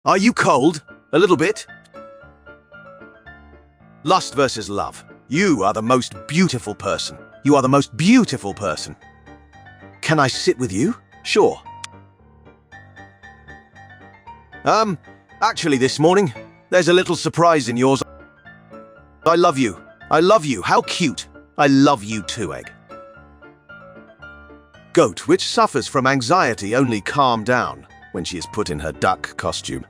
Are you cold? A little bit? Lust versus love. You are the most beautiful person. You are the most beautiful person. Can I sit with you? Sure. Actually this morning, there's a little surprise in yours. I love you. I love you. How cute. I love you too, Egg. Goat, which suffers from anxiety, only calm down when she is put in her duck costume.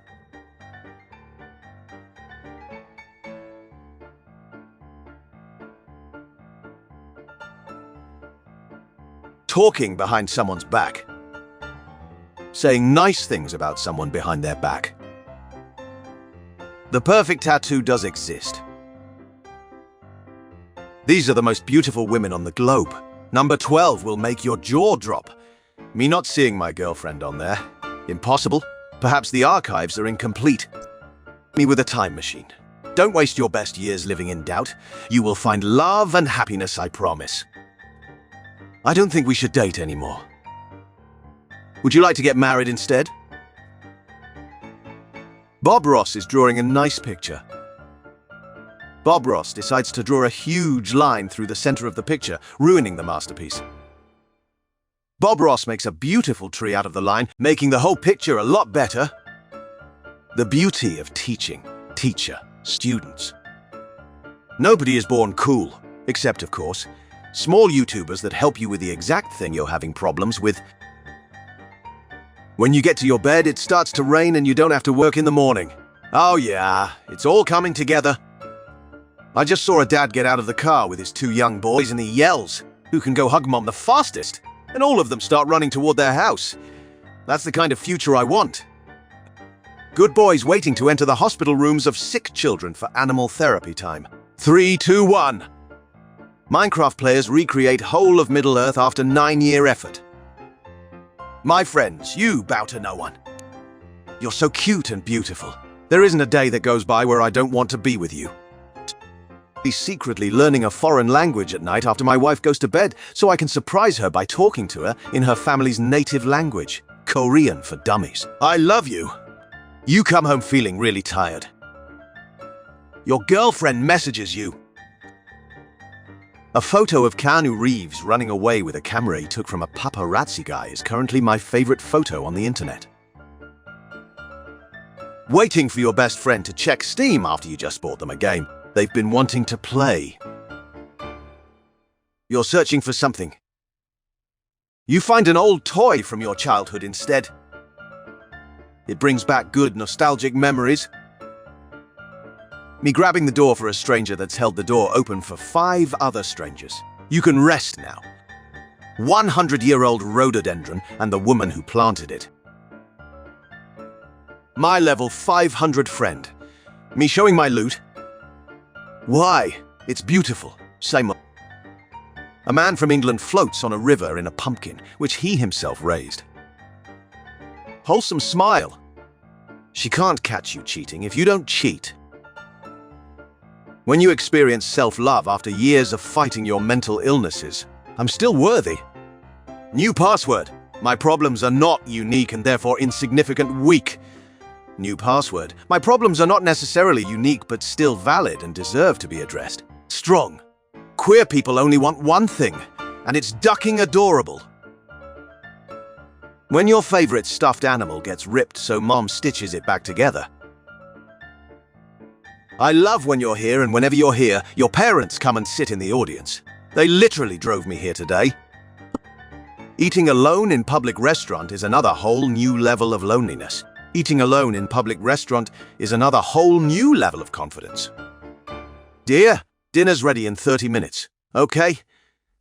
Talking behind someone's back. Saying nice things about someone behind their back. The perfect tattoo does exist. These are the most beautiful women on the globe. Number 12 will make your jaw drop. Me not seeing my girlfriend on there. Impossible. Perhaps the archives are incomplete. Me with a time machine. Don't waste your best years living in doubt. You will find love and happiness, I promise. I don't think we should date anymore. Would you like to get married instead? Bob Ross is drawing a nice picture. Bob Ross decides to draw a huge line through the center of the picture, ruining the masterpiece. Bob Ross makes a beautiful tree out of the line, making the whole picture a lot better. The beauty of teaching, teacher, students. Nobody is born cool, except, of course, small YouTubers that help you with the exact thing you're having problems with. When you get to your bed, it starts to rain and you don't have to work in the morning. Oh yeah, it's all coming together. I just saw a dad get out of the car with his 2 young boys and he yells, "Who can go hug mom the fastest?" And all of them start running toward their house. That's the kind of future I want. Good boys waiting to enter the hospital rooms of sick children for animal therapy time. 3, 2, 1. Minecraft players recreate whole of Middle-earth after 9-year effort. My friends, you bow to no one. You're so cute and beautiful. There isn't a day that goes by where I don't want to be with you. He's secretly learning a foreign language at night after my wife goes to bed, so I can surprise her by talking to her in her family's native language, Korean for dummies. I love you. You come home feeling really tired. Your girlfriend messages you. A photo of Keanu Reeves running away with a camera he took from a paparazzi guy is currently my favorite photo on the internet. Waiting for your best friend to check Steam after you just bought them a game they've been wanting to play. You're searching for something. You find an old toy from your childhood instead. It brings back good nostalgic memories. Me grabbing the door for a stranger that's held the door open for 5 other strangers. You can rest now. 100-year-old rhododendron and the woman who planted it. My level 500 friend. Me showing my loot. Why? It's beautiful. Same. A man from England floats on a river in a pumpkin, which he himself raised. Wholesome smile. She can't catch you cheating if you don't cheat. When you experience self-love after years of fighting your mental illnesses, I'm still worthy. New password. My problems are not unique and therefore insignificant weak. New password. My problems are not necessarily unique but still valid and deserve to be addressed. Strong. Queer people only want one thing, and it's ducking adorable. When your favorite stuffed animal gets ripped so mom stitches it back together. I love when you're here, and whenever you're here, your parents come and sit in the audience. They literally drove me here today. Eating alone in public restaurant is another whole new level of loneliness. Eating alone in public restaurant is another whole new level of confidence. Dear, dinner's ready in 30 minutes. Okay?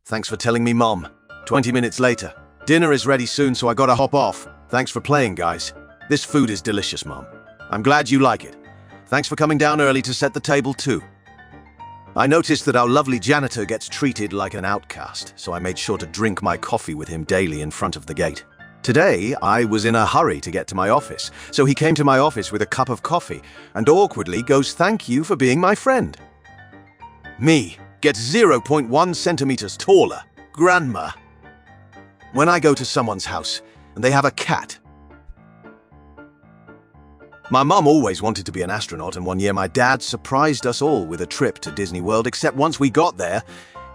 Thanks for telling me, Mom. 20 minutes later. Dinner is ready soon, so I gotta hop off. Thanks for playing, guys. This food is delicious, Mom. I'm glad you like it. Thanks for coming down early to set the table, too. I noticed that our lovely janitor gets treated like an outcast, so I made sure to drink my coffee with him daily in front of the gate. Today, I was in a hurry to get to my office, so he came to my office with a cup of coffee and awkwardly goes, "Thank you for being my friend." Me gets 0.1 centimeters taller. Grandma. When I go to someone's house and they have a cat, My mum always wanted to be an astronaut, and one year my dad surprised us all with a trip to Disney World, except once we got there,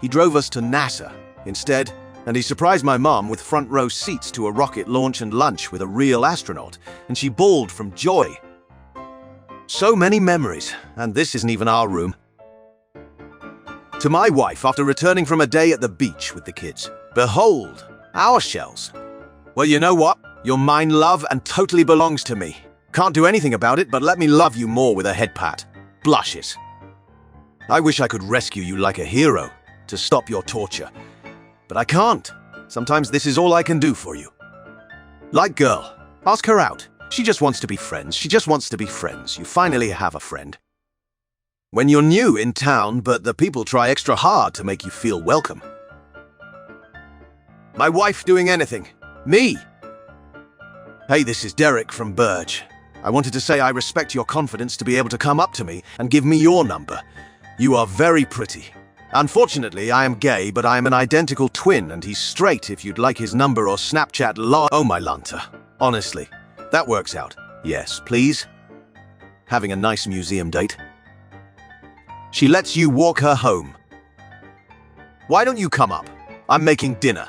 he drove us to NASA instead, and he surprised my mum with front row seats to a rocket launch and lunch with a real astronaut, and she bawled from joy. So many memories, and this isn't even our room. To my wife, after returning from a day at the beach with the kids, behold, our shells. Well, you know what? You're mine, love, and totally belongs to me. Can't do anything about it, but let me love you more with a head pat. Blushes. I wish I could rescue you like a hero to stop your torture, but I can't. Sometimes this is all I can do for you. Like girl, ask her out. She just wants to be friends. She just wants to be friends. You finally have a friend. When you're new in town, but the people try extra hard to make you feel welcome. My wife doing anything. Me. Hey, this is Derek from Burge. I wanted to say I respect your confidence to be able to come up to me and give me your number. You are very pretty. Unfortunately, I am gay, but I am an identical twin, and he's straight if you'd like his number or Snapchat Oh my Lanta. Honestly, that works out. Yes, please. Having a nice museum date. She lets you walk her home. Why don't you come up? I'm making dinner.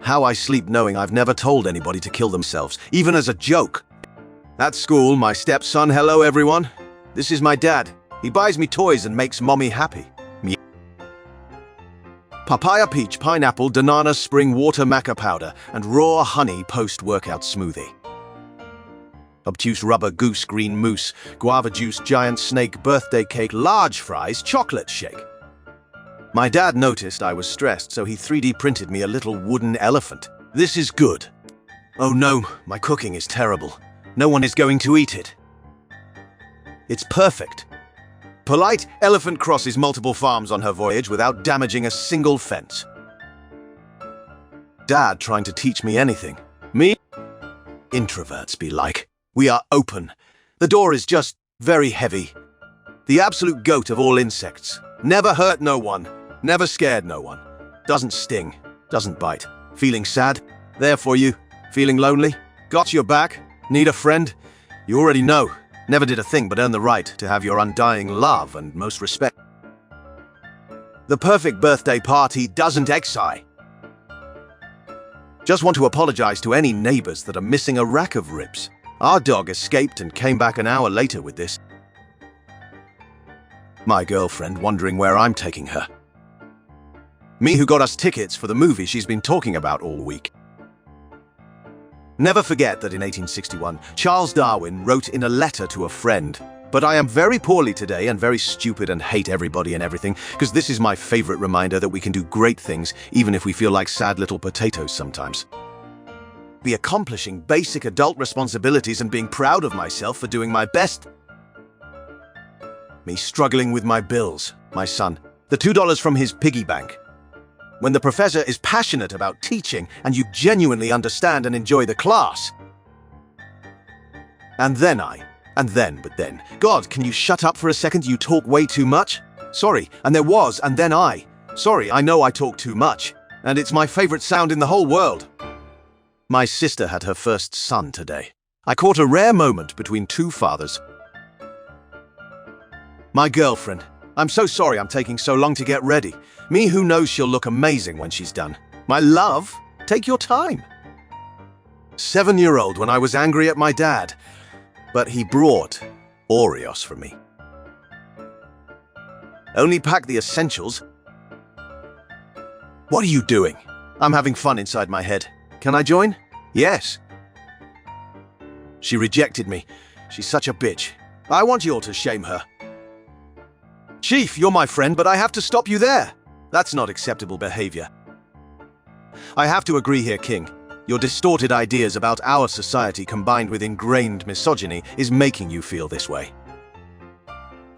How I sleep knowing I've never told anybody to kill themselves, even as a joke. At school, my stepson, hello everyone. This is my dad. He buys me toys and makes mommy happy. Papaya, peach, pineapple, banana, spring water, maca powder, and raw honey post-workout smoothie. Obtuse rubber, goose, green moose, guava juice, giant snake, birthday cake, large fries, chocolate shake. My dad noticed I was stressed, so he 3D printed me a little wooden elephant. This is good. Oh no, my cooking is terrible. No one is going to eat it. It's perfect. Polite elephant crosses multiple farms on her voyage without damaging a single fence. Dad trying to teach me anything. Me? Introverts be like. We are open. The door is just very heavy. The absolute goat of all insects. Never hurt no one. Never scared no one. Doesn't sting. Doesn't bite. Feeling sad? There for you. Feeling lonely? Got your back? Need a friend? You already know. Never did a thing but earn the right to have your undying love and most respect. The perfect birthday party doesn't excite. Just want to apologize to any neighbors that are missing a rack of ribs. Our dog escaped and came back an hour later with this. My girlfriend wondering where I'm taking her. Me who got us tickets for the movie she's been talking about all week. Never forget that in 1861, Charles Darwin wrote in a letter to a friend, "But I am very poorly today and very stupid and hate everybody and everything, because this is my favorite reminder that we can do great things even if we feel like sad little potatoes sometimes." Be accomplishing basic adult responsibilities and being proud of myself for doing my best. Me struggling with my bills, my son, the $2 from his piggy bank. When the professor is passionate about teaching and you genuinely understand and enjoy the class. And then but then. God, can you shut up for a second? You talk way too much. Sorry, and there was, and then I. Sorry, I know I talk too much. And it's my favorite sound in the whole world. My sister had her first son today. I caught a rare moment between two fathers. My girlfriend. I'm so sorry I'm taking so long to get ready. Me who knows she'll look amazing when she's done. My love, take your time. 7-year-old when I was angry at my dad, but he brought Oreos for me. Only pack the essentials. What are you doing? I'm having fun inside my head. Can I join? Yes. She rejected me. She's such a bitch. I want you all to shame her. Chief, you're my friend, but I have to stop you there. That's not acceptable behavior. I have to agree here, King. Your distorted ideas about our society combined with ingrained misogyny is making you feel this way.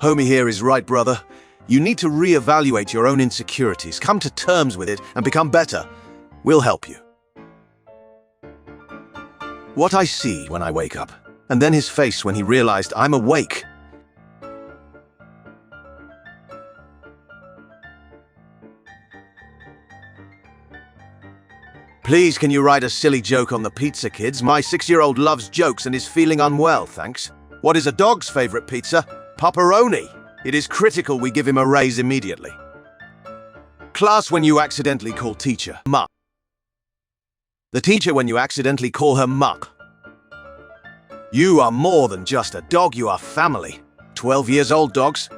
Homie here is right, brother. You need to reevaluate your own insecurities, come to terms with it, and become better. We'll help you. What I see when I wake up, and then his face when he realized I'm awake. Please, can you write a silly joke on the pizza, kids? My 6-year-old loves jokes and is feeling unwell, thanks. What is a dog's favorite pizza? Pepperoni. It is critical we give him a raise immediately. Class, when you accidentally call teacher muck. The teacher when you accidentally call her muck. You are more than just a dog, you are family. 12 years old dogs.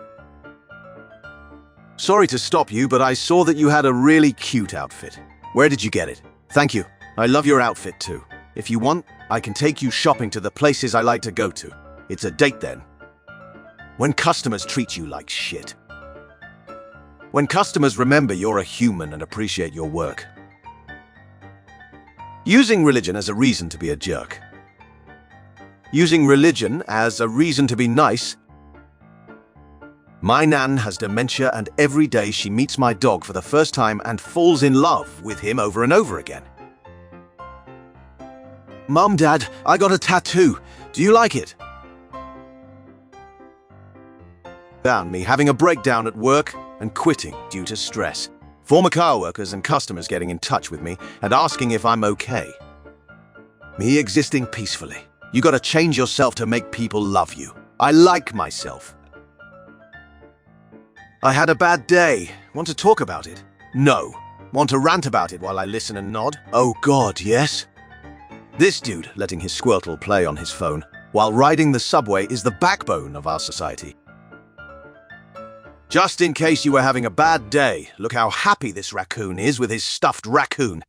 Sorry to stop you, but I saw that you had a really cute outfit. Where did you get it? Thank you. I love your outfit too. If you want, I can take you shopping to the places I like to go to. It's a date then. When customers treat you like shit. When customers remember you're a human and appreciate your work. Using religion as a reason to be a jerk. Using religion as a reason to be nice. My nan has dementia and every day she meets my dog for the first time and falls in love with him over and over again. Mom, Dad, I got a tattoo. Do you like it? Found me having a breakdown at work and quitting due to stress. Former car workers and customers getting in touch with me and asking if I'm okay. Me existing peacefully. You gotta change yourself to make people love you. I like myself. I had a bad day. Want to talk about it? No. Want to rant about it while I listen and nod? Oh God, yes. This dude letting his Squirtle play on his phone while riding the subway is the backbone of our society. Just in case you were having a bad day, look how happy this raccoon is with his stuffed raccoon.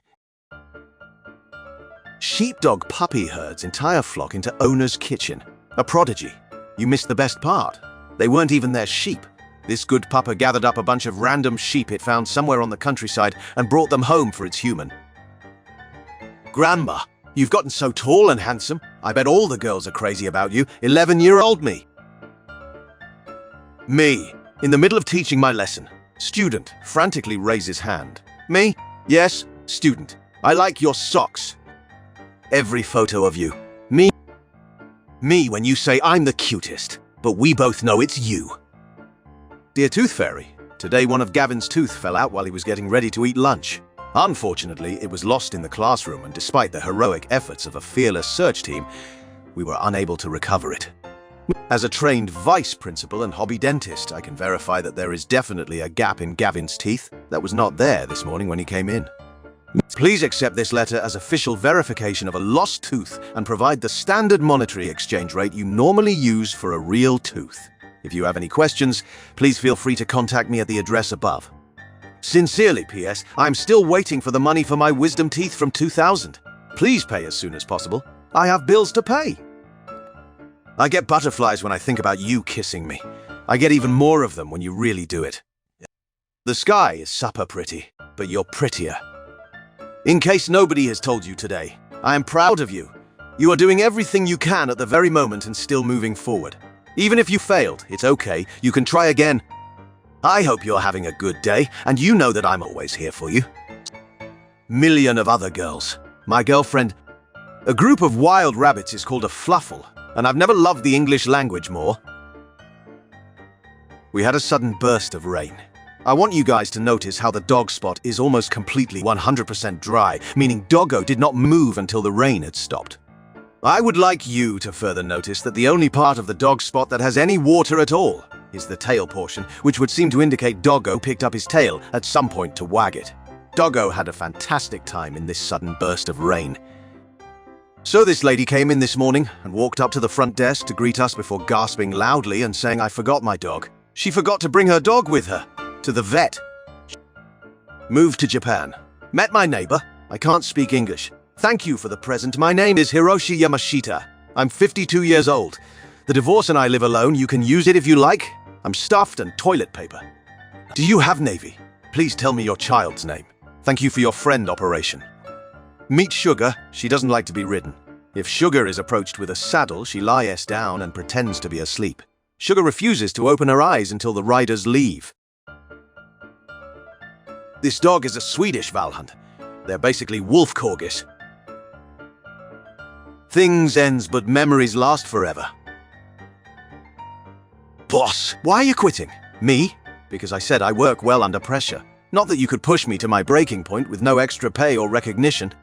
Sheepdog puppy herds entire flock into owner's kitchen. A prodigy. You missed the best part. They weren't even their sheep. This good pupper gathered up a bunch of random sheep it found somewhere on the countryside and brought them home for its human. Grandma, you've gotten so tall and handsome. I bet all the girls are crazy about you. 11-year-old me. Me. In the middle of teaching my lesson, student frantically raises hand. Me? Yes, student. I like your socks. Every photo of you. Me? Me when you say I'm the cutest, but we both know it's you. Dear Tooth Fairy, today one of Gavin's tooth fell out while he was getting ready to eat lunch. Unfortunately, it was lost in the classroom and despite the heroic efforts of a fearless search team, we were unable to recover it. As a trained vice principal and hobby dentist, I can verify that there is definitely a gap in Gavin's teeth that was not there this morning when he came in. Please accept this letter as official verification of a lost tooth and provide the standard monetary exchange rate you normally use for a real tooth. If you have any questions, please feel free to contact me at the address above. Sincerely, P.S. I'm still waiting for the money for my wisdom teeth from 2000. Please pay as soon as possible. I have bills to pay. I get butterflies when I think about you kissing me. I get even more of them when you really do it. The sky is supper pretty, but you're prettier. In case nobody has told you today, I am proud of you. You are doing everything you can at the very moment and still moving forward. Even if you failed, it's okay. You can try again. I hope you're having a good day, and you know that I'm always here for you. Million of other girls. My girlfriend. A group of wild rabbits is called a fluffle. And I've never loved the English language more. We had a sudden burst of rain. I want you guys to notice how the dog spot is almost completely 100% dry, meaning Doggo did not move until the rain had stopped. I would like you to further notice that the only part of the dog spot that has any water at all is the tail portion, which would seem to indicate Doggo picked up his tail at some point to wag it. Doggo had a fantastic time in this sudden burst of rain. So this lady came in this morning and walked up to the front desk to greet us before gasping loudly and saying, "I forgot my dog." She forgot to bring her dog with her to the vet. Moved to Japan. Met my neighbor. I can't speak English. Thank you for the present. My name is Hiroshi Yamashita. I'm 52 years old. The divorce and I live alone. You can use it if you like. I'm stuffed and toilet paper. Do you have Navy? Please tell me your child's name. Thank you for your friend operation. Meet Sugar. She doesn't like to be ridden. If Sugar is approached with a saddle, she lies down and pretends to be asleep. Sugar refuses to open her eyes until the riders leave. This dog is a Swedish Valhund. They're basically wolf corgis. Things ends, but memories last forever. Boss, why are you quitting? Me? Because I said I work well under pressure. Not that you could push me to my breaking point with no extra pay or recognition.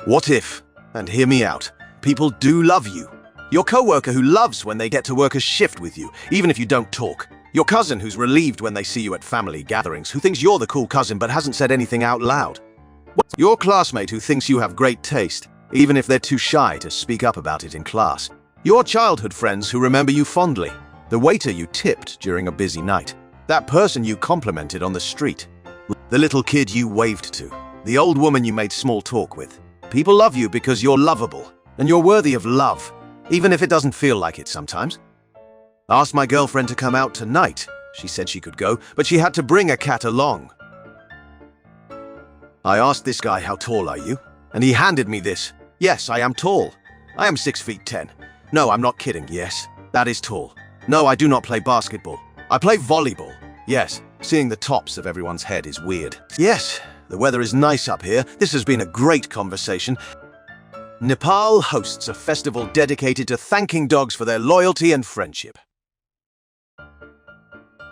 What if, and hear me out, people do love you? Your coworker who loves when they get to work a shift with you, even if you don't talk. Your cousin who's relieved when they see you at family gatherings, who thinks you're the cool cousin but hasn't said anything out loud. Your classmate who thinks you have great taste, even if they're too shy to speak up about it in class. Your childhood friends who remember you fondly. The waiter you tipped during a busy night. That person you complimented on the street. The little kid you waved to. The old woman you made small talk with. People love you because you're lovable, and you're worthy of love, even if it doesn't feel like it sometimes. I asked my girlfriend to come out tonight. She said she could go, but she had to bring a cat along. I asked this guy, how tall are you? And he handed me this. Yes, I am tall. I am 6'10". No, I'm not kidding. Yes, that is tall. No, I do not play basketball. I play volleyball. Yes, seeing the tops of everyone's head is weird. Yes, the weather is nice up here. This has been a great conversation. Nepal hosts a festival dedicated to thanking dogs for their loyalty and friendship.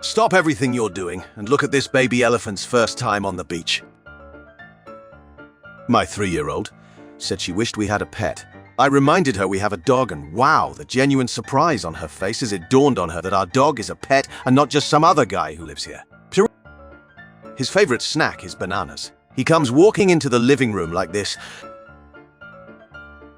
Stop everything you're doing and look at this baby elephant's first time on the beach. My 3-year-old said she wished we had a pet. I reminded her we have a dog, and wow, the genuine surprise on her face as it dawned on her that our dog is a pet and not just some other guy who lives here. His favorite snack is bananas. He comes walking into the living room like this.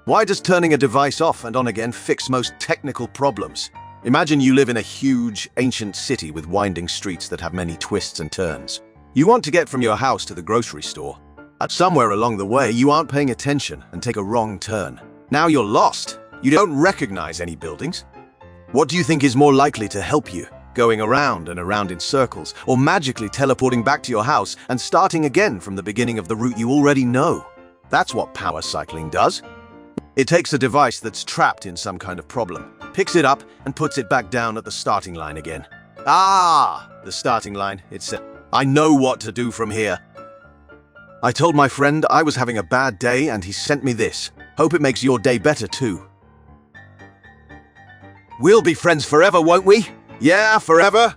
Why does turning a device off and on again fix most technical problems? Imagine you live in a huge, ancient city with winding streets that have many twists and turns. You want to get from your house to the grocery store. At somewhere along the way, you aren't paying attention and take a wrong turn. Now you're lost. You don't recognize any buildings. What do you think is more likely to help you? Going around and around in circles, or magically teleporting back to your house and starting again from the beginning of the route you already know? That's what power cycling does. It takes a device that's trapped in some kind of problem, picks it up and puts it back down at the starting line again. Ah, the starting line, it said. I know what to do from here. I told my friend I was having a bad day and he sent me this. Hope it makes your day better too. We'll be friends forever, won't we? Yeah, forever.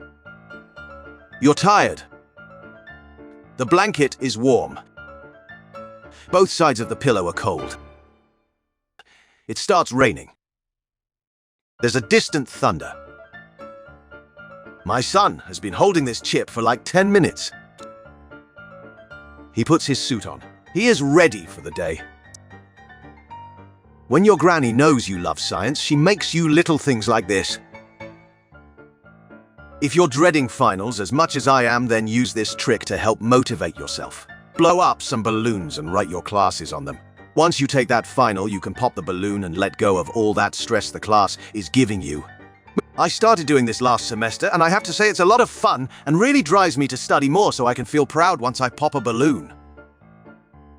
You're tired. The blanket is warm. Both sides of the pillow are cold. It starts raining. There's a distant thunder. My son has been holding this chip for like 10 minutes. He puts his suit on. He is ready for the day. When your granny knows you love science, she makes you little things like this. If you're dreading finals as much as I am, then use this trick to help motivate yourself. Blow up some balloons and write your classes on them. Once you take that final, you can pop the balloon and let go of all that stress the class is giving you. I started doing this last semester, and I have to say it's a lot of fun and really drives me to study more so I can feel proud once I pop a balloon.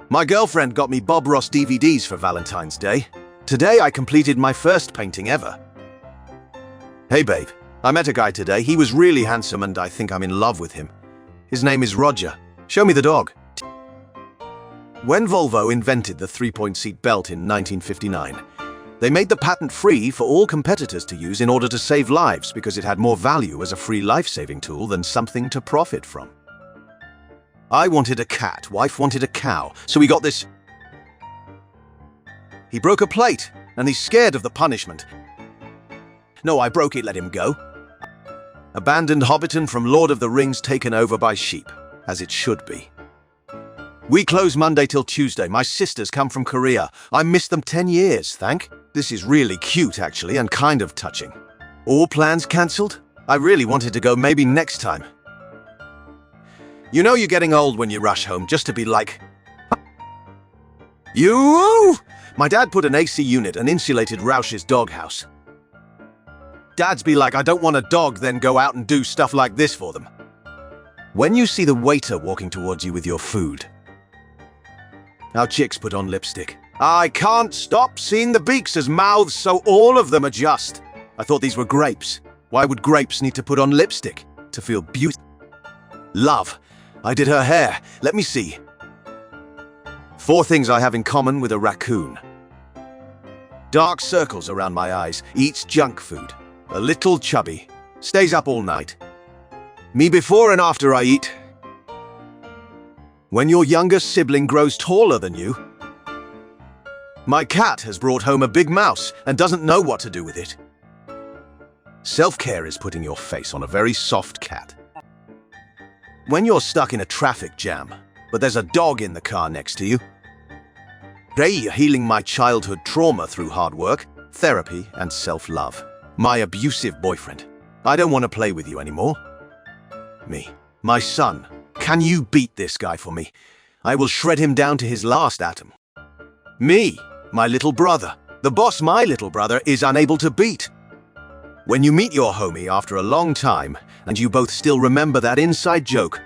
My girlfriend got me Bob Ross DVDs for Valentine's Day. Today I completed my first painting ever. Hey babe, I met a guy today. He was really handsome and I think I'm in love with him. His name is Roger. Show me the dog. When Volvo invented the 3-point seat belt in 1959, they made the patent free for all competitors to use in order to save lives because it had more value as a free life-saving tool than something to profit from. I wanted a cat, wife wanted a cow, so we got this. He broke a plate, and he's scared of the punishment. No, I broke it, let him go. Abandoned Hobbiton from Lord of the Rings taken over by sheep, as it should be. We close Monday till Tuesday. My sisters come from Korea. I missed them 10 years, thank. This is really cute, actually, and kind of touching. All plans cancelled? I really wanted to go, maybe next time. You know you're getting old when you rush home just to be like... You! My dad put an AC unit and insulated Roush's doghouse. Dads be like, I don't want a dog, then go out and do stuff like this for them. When you see the waiter walking towards you with your food. Our chicks put on lipstick. I can't stop seeing the beaks as mouths, so all of them adjust. I thought these were grapes. Why would grapes need to put on lipstick? To feel beautiful. Love. I did her hair. Let me see. 4 things I have in common with a raccoon. Dark circles around my eyes. Eats junk food. A little chubby. Stays up all night. Me before and after I eat. When your younger sibling grows taller than you. My cat has brought home a big mouse and doesn't know what to do with it. Self-care is putting your face on a very soft cat. When you're stuck in a traffic jam, but there's a dog in the car next to you. You're healing my childhood trauma through hard work, therapy, and self-love. My abusive boyfriend. I don't want to play with you anymore. Me. My son. Can you beat this guy for me? I will shred him down to his last atom. Me. My little brother. The boss my little brother is unable to beat. When you meet your homie after a long time, and you both still remember that inside joke.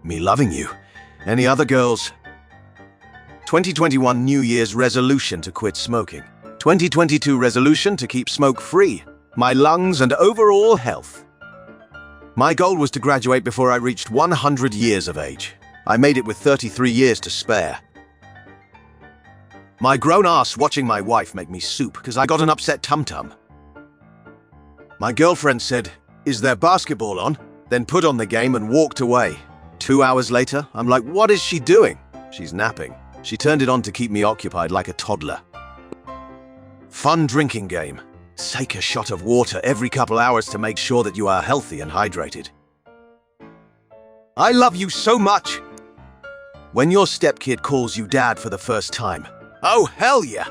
Me loving you. Any other girls? 2021 New Year's resolution to quit smoking. 2022 resolution to keep smoke-free. My lungs and overall health. My goal was to graduate before I reached 100 years of age. I made it with 33 years to spare. My grown ass watching my wife make me soup because I got an upset tum-tum. My girlfriend said, "Is there basketball on?" Then put on the game and walked away. 2 hours later, I'm like, what is she doing? She's napping. She turned it on to keep me occupied like a toddler. Fun drinking game. Take a shot of water every couple hours to make sure that you are healthy and hydrated. I love you so much. When your stepkid calls you dad for the first time. Oh, hell yeah!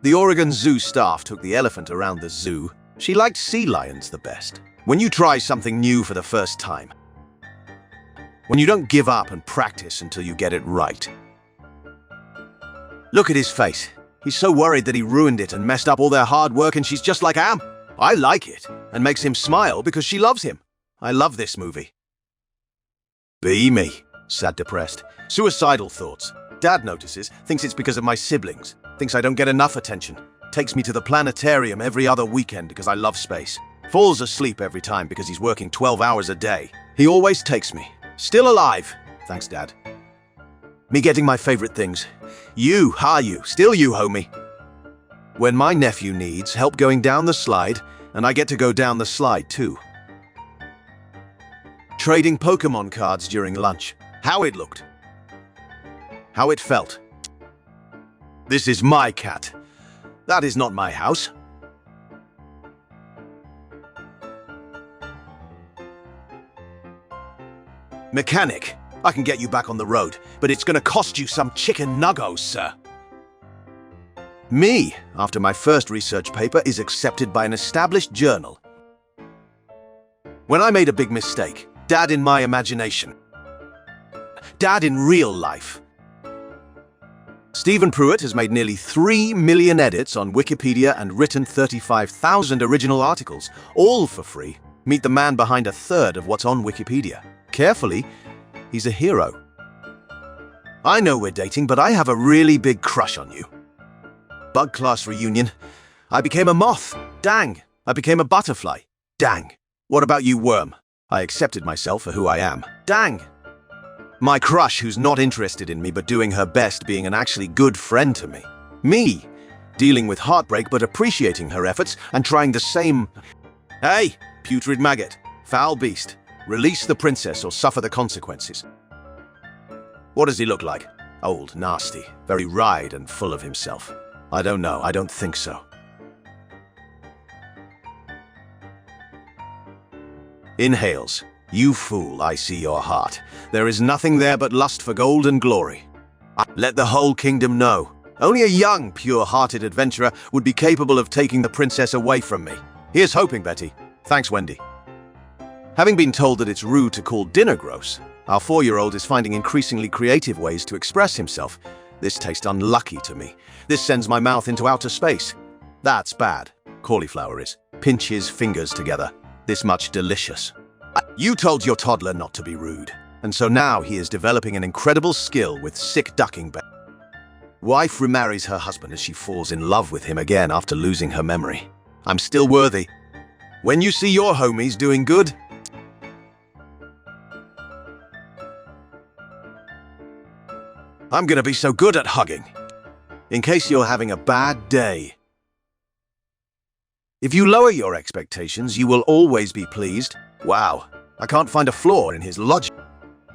The Oregon Zoo staff took the elephant around the zoo. She liked sea lions the best. When you try something new for the first time. When you don't give up and practice until you get it right. Look at his face. He's so worried that he ruined it and messed up all their hard work, and she's just like, I like it, and makes him smile because she loves him. I love this movie. Be me. Sad, depressed. Suicidal thoughts. Dad notices, thinks it's because of my siblings. Thinks I don't get enough attention. Takes me to the planetarium every other weekend because I love space. Falls asleep every time because he's working 12 hours a day. He always takes me. Still alive. Thanks, Dad. Me getting my favorite things. You, still you, homie. When my nephew needs help going down the slide, and I get to go down the slide too. Trading Pokemon cards during lunch. How it looked. How it felt. This is my cat. That is not my house. Mechanic, I can get you back on the road, but it's gonna cost you some chicken nuggos, sir. Me, after my first research paper is accepted by an established journal. When I made a big mistake, Dad in my imagination. Dad in real life. Stephen Pruitt has made nearly 3 million edits on Wikipedia and written 35,000 original articles, all for free. Meet the man behind a third of what's on Wikipedia. Carefully, he's a hero. I know we're dating, but I have a really big crush on you. Bug class reunion. I became a moth. Dang. I became a butterfly. Dang. What about you, worm? I accepted myself for who I am. Dang. My crush who's not interested in me but doing her best, being an actually good friend to me. Me. Dealing with heartbreak but appreciating her efforts and trying the same. Hey, putrid maggot. Foul beast. Release the princess or suffer the consequences. What does he look like? Old, nasty, very wide and full of himself. I don't know, I don't think so. Inhales. You fool, I see your heart. There is nothing there but lust for gold and glory. Let the whole kingdom know. Only a young, pure-hearted adventurer would be capable of taking the princess away from me. Here's hoping, Betty. Thanks, Wendy. Having been told that it's rude to call dinner gross, our 4-year-old is finding increasingly creative ways to express himself. This tastes unlucky to me. This sends my mouth into outer space. That's bad. Cauliflower is. Pinch his fingers together. This much delicious. You told your toddler not to be rude, and so now he is developing an incredible skill with sick ducking. Wife remarries her husband as she falls in love with him again after losing her memory. I'm still worthy. When you see your homies doing good, I'm gonna be so good at hugging. In case you're having a bad day. If you lower your expectations, you will always be pleased. Wow, I can't find a flaw in his logic.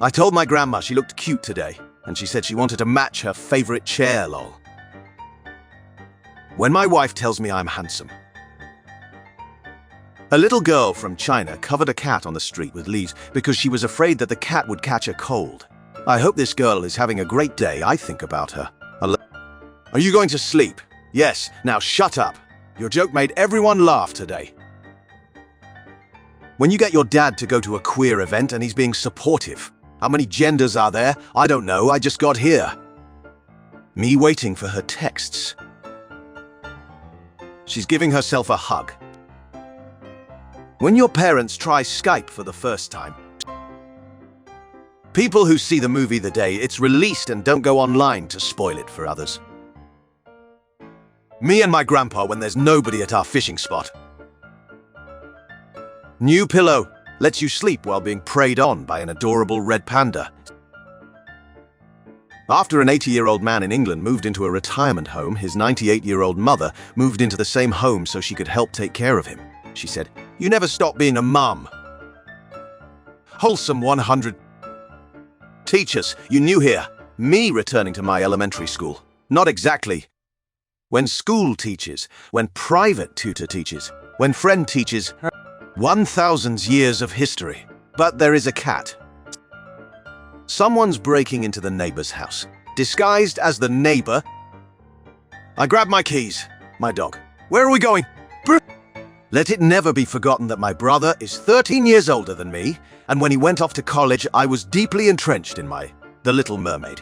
I told my grandma she looked cute today. and she said she wanted to match her favorite chair, lol. When my wife tells me I'm handsome. A little girl from China covered a cat on the street with leaves because she was afraid that the cat would catch a cold. I hope this girl is having a great day. I think about her. Are you going to sleep? Yes, now shut up. Your joke made everyone laugh today. When you get your dad to go to a queer event and he's being supportive. How many genders are there? I don't know, I just got here. Me waiting for her texts. She's giving herself a hug. When your parents try Skype for the first time. People who see the movie the day it's released and don't go online to spoil it for others. Me and my grandpa when there's nobody at our fishing spot. New pillow lets you sleep while being preyed on by an adorable red panda. After an 80-year-old man in England moved into a retirement home, his 98-year-old mother moved into the same home so she could help take care of him. She said, "You never stop being a mum." Wholesome 100. Teachers, you new here. Me returning to my elementary school. Not exactly. When school teaches, when private tutor teaches, when friend teaches, 1,000 years of history. But there is a cat. Someone's breaking into the neighbor's house, disguised as the neighbor. I grab my keys. My dog. Where are we going? Let it never be forgotten that my brother is 13 years older than me, and when he went off to college, I was deeply entrenched in The Little Mermaid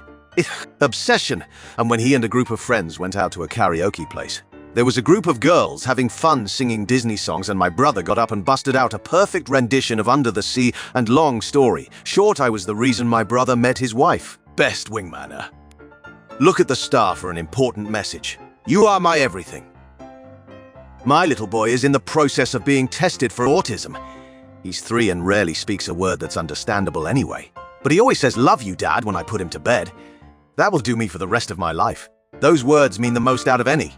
obsession, and when he and a group of friends went out to a karaoke place. There was a group of girls having fun singing Disney songs, and my brother got up and busted out a perfect rendition of Under the Sea, and long story short, I was the reason my brother met his wife. Best wingman. Look at the star for an important message. You are my everything. My little boy is in the process of being tested for autism. He's 3 and rarely speaks a word that's understandable anyway. But he always says, "Love you, Dad," when I put him to bed. That will do me for the rest of my life. Those words mean the most out of any.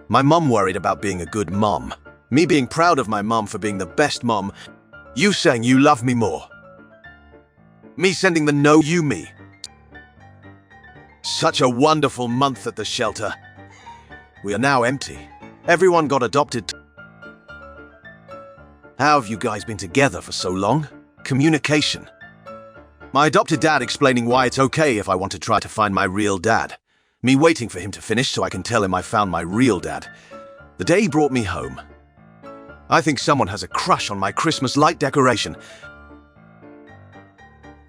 My mum worried about being a good mom. Me being proud of my mum for being the best mom. You saying you love me more. Me sending the "no you me." Such a wonderful month at the shelter. We are now empty. Everyone got adopted. How have you guys been together for so long? Communication. My adopted dad explaining why it's okay if I want to try to find my real dad. Me waiting for him to finish so I can tell him I found my real dad. The day he brought me home. I think someone has a crush on my Christmas light decoration.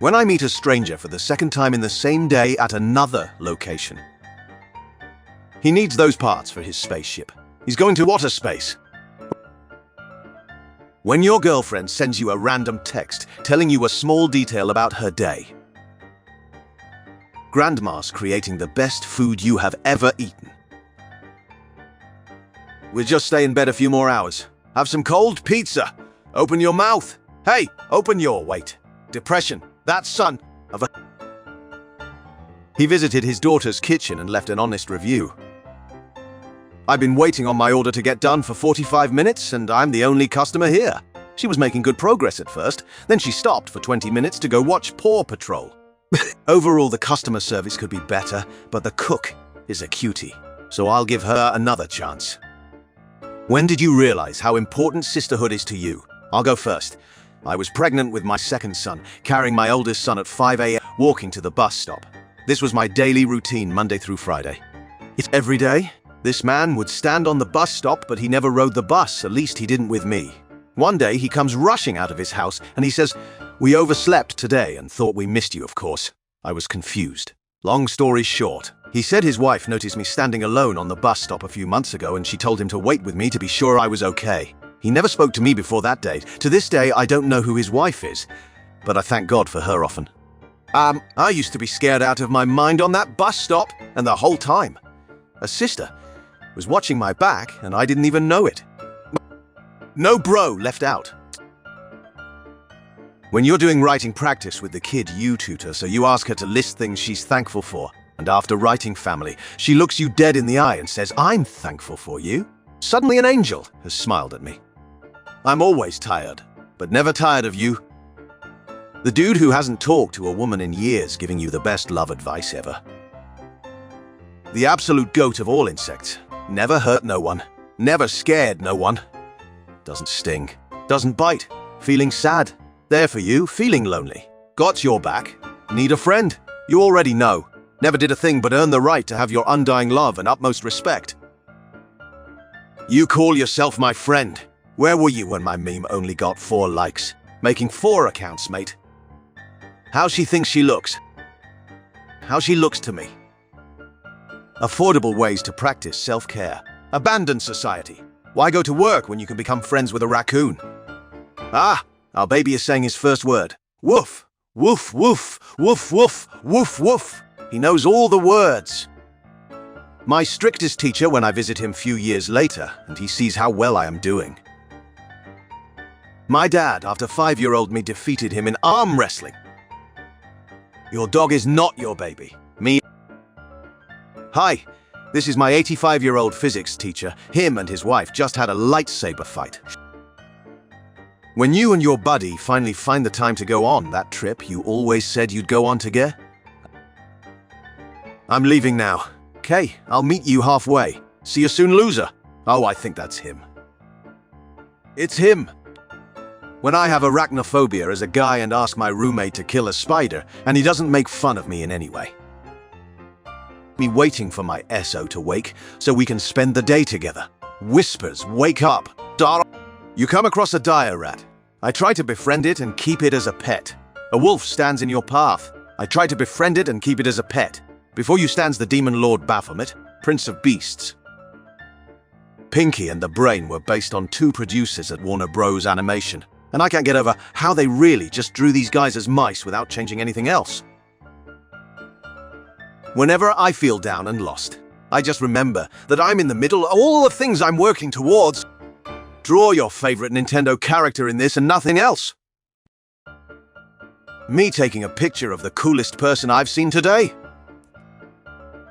When I meet a stranger for the second time in the same day at another location. He needs those parts for his spaceship. He's going to water space. When your girlfriend sends you a random text telling you a small detail about her day. Grandma's creating the best food you have ever eaten. We'll just stay in bed a few more hours. Have some cold pizza. Open your mouth. Hey, open your wait. Depression. That son of a... He visited his daughter's kitchen and left an honest review. I've been waiting on my order to get done for 45 minutes, and I'm the only customer here. She was making good progress at first, then she stopped for 20 minutes to go watch Paw Patrol. Overall, the customer service could be better, but the cook is a cutie, so I'll give her another chance. When did you realize how important sisterhood is to you? I'll go first. I was pregnant with my second son, carrying my oldest son at 5 a.m., walking to the bus stop. This was my daily routine Monday through Friday. It's every day. This man would stand on the bus stop, but he never rode the bus, at least he didn't with me. One day, he comes rushing out of his house, and he says, "We overslept today and thought we missed you, of course." I was confused. Long story short, he said his wife noticed me standing alone on the bus stop a few months ago, and she told him to wait with me to be sure I was okay. He never spoke to me before that date. To this day, I don't know who his wife is, but I thank God for her often. I used to be scared out of my mind on that bus stop, and the whole time. A sister was watching my back, and I didn't even know it. No bro left out. When you're doing writing practice with the kid you tutor, so you ask her to list things she's thankful for, and after writing family, she looks you dead in the eye and says, "I'm thankful for you." Suddenly an angel has smiled at me. I'm always tired, but never tired of you. The dude who hasn't talked to a woman in years giving you the best love advice ever. The absolute goat of all insects. Never hurt no one. Never scared no one. Doesn't sting. Doesn't bite. Feeling sad. There for you. Feeling lonely. Got your back. Need a friend. You already know. Never did a thing but earn the right to have your undying love and utmost respect. You call yourself my friend. Where were you when my meme only got 4 likes? Making 4 accounts, mate. How she thinks she looks. How she looks to me. Affordable ways to practice self-care. Abandon society. Why go to work when you can become friends with a raccoon? Ah, our baby is saying his first word. Woof, woof, woof, woof, woof, woof, woof. He knows all the words. My strictest teacher when I visit him few years later, and he sees how well I am doing. My dad, after 5-year-old me, defeated him in arm wrestling. Your dog is not your baby. Me. Hi, this is my 85-year-old physics teacher. Him and his wife just had a lightsaber fight. When you and your buddy finally find the time to go on that trip you always said you'd go on together? I'm leaving now. Okay, I'll meet you halfway. See you soon, loser. Oh, I think that's him. It's him. When I have arachnophobia as a guy and ask my roommate to kill a spider, and he doesn't make fun of me in any way. Me waiting for my SO to wake so we can spend the day together. Whispers, wake up. You come across a dire rat. I try to befriend it and keep it as a pet. A wolf stands in your path. I try to befriend it and keep it as a pet. Before you stands the demon lord Baphomet, Prince of Beasts. Pinky and the Brain were based on 2 producers at Warner Bros. Animation, and I can't get over how they really just drew these guys as mice without changing anything else. Whenever I feel down and lost, I just remember that I'm in the middle of all the things I'm working towards. Draw your favorite Nintendo character in this and nothing else. Me taking a picture of the coolest person I've seen today.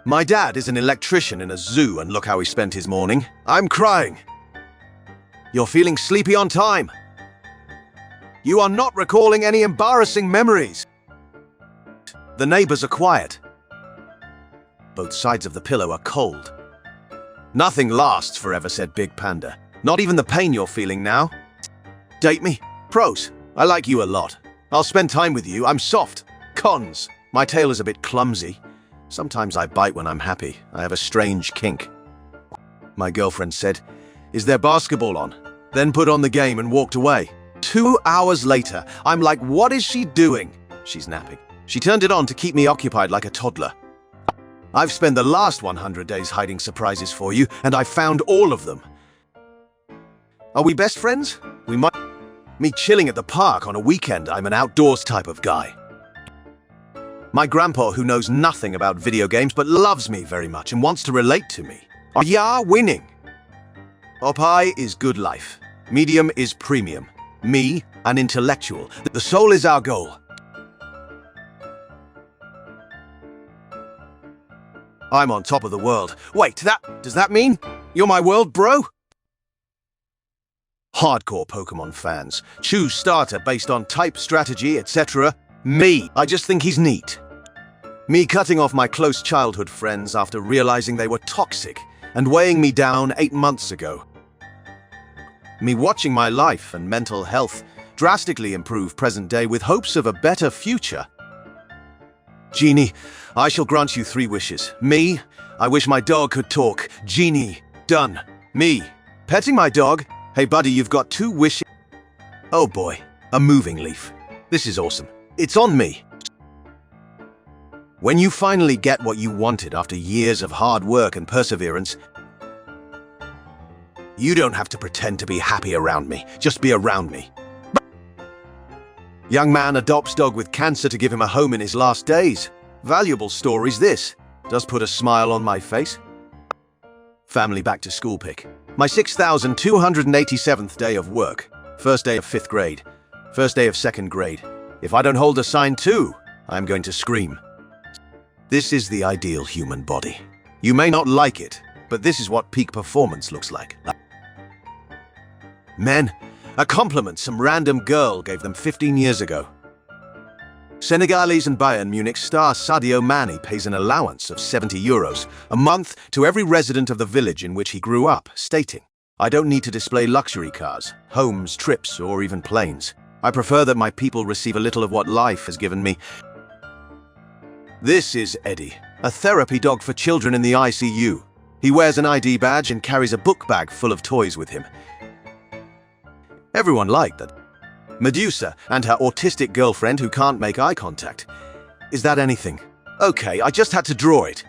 My dad is an electrician in a zoo and look how he spent his morning. I'm crying. You're feeling sleepy on time. You are not recalling any embarrassing memories. The neighbors are quiet. Both sides of the pillow are cold. Nothing lasts forever, said Big Panda. Not even the pain you're feeling now. Date me? Pros. I like you a lot. I'll spend time with you. I'm soft. Cons. My tail is a bit clumsy. Sometimes I bite when I'm happy. I have a strange kink. My girlfriend said, "Is there basketball on?" Then put on the game and walked away. 2 hours later, I'm like, what is she doing? She's napping. She turned it on to keep me occupied like a toddler. I've spent the last 100 days hiding surprises for you, and I found all of them. Are we best friends? We might. Me chilling at the park on a weekend, I'm an outdoors type of guy. My grandpa, who knows nothing about video games but loves me very much and wants to relate to me. Yeah, winning. Up high is good life. Medium is premium. Me, an intellectual. The soul is our goal. I'm on top of the world. Wait, does that mean you're my world, bro? Hardcore Pokemon fans. Choose starter based on type, strategy, etc. Me, I just think he's neat. Me cutting off my close childhood friends after realizing they were toxic and weighing me down 8 months ago. Me watching my life and mental health drastically improve present day with hopes of a better future. Genie, I shall grant you 3 wishes. Me, I wish my dog could talk. Genie, done. Me, petting my dog. Hey buddy, you've got 2 wishes. Oh boy, a moving leaf. This is awesome. It's on me. When you finally get what you wanted after years of hard work and perseverance, you don't have to pretend to be happy around me. Just be around me. Young man adopts dog with cancer to give him a home in his last days. Valuable stories this. Does put a smile on my face. Family back to school pick. My 6,287th day of work. First day of 5th grade. First day of 2nd grade. If I don't hold a sign too, I'm going to scream. This is the ideal human body. You may not like it, but this is what peak performance looks like. Men, a compliment some random girl gave them 15 years ago. Senegalese and Bayern Munich star Sadio Mane pays an allowance of €70 a month to every resident of the village in which he grew up, stating, "I don't need to display luxury cars, homes, trips, or even planes. I prefer that my people receive a little of what life has given me." This is Eddie, a therapy dog for children in the ICU. He wears an ID badge and carries a book bag full of toys with him. Everyone liked that. Medusa and her autistic girlfriend who can't make eye contact. Is that anything? Okay, I just had to draw it.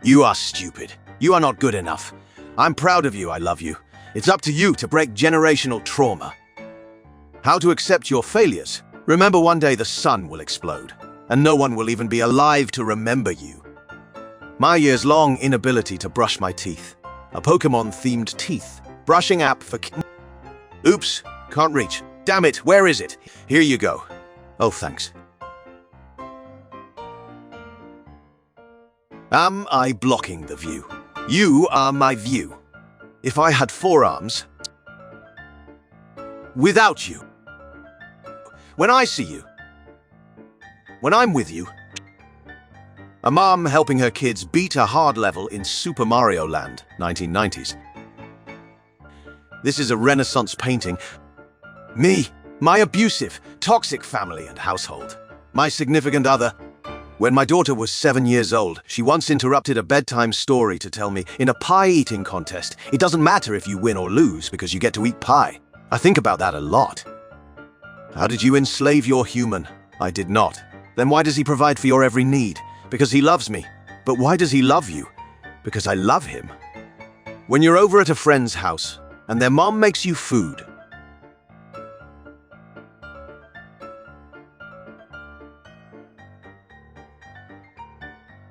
You are stupid. You are not good enough. I'm proud of you, I love you. It's up to you to break generational trauma. How to accept your failures. Remember, one day the sun will explode, and no one will even be alive to remember you. My years-long inability to brush my teeth. A Pokemon-themed teeth brushing app for Oops, can't reach. Damn it, where is it? Here you go. Oh, thanks. Am I blocking the view? You are my view. If I had 4 arms, without you, when I see you, when I'm with you, a mom helping her kids beat a hard level in Super Mario Land, 1990s. This is a Renaissance painting. Me, my abusive, toxic family and household. My significant other. When my daughter was 7 years old, she once interrupted a bedtime story to tell me, in a pie-eating contest, it doesn't matter if you win or lose because you get to eat pie. I think about that a lot. How did you enslave your human? I did not. Then why does he provide for your every need? Because he loves me. But why does he love you? Because I love him. When you're over at a friend's house and their mom makes you food,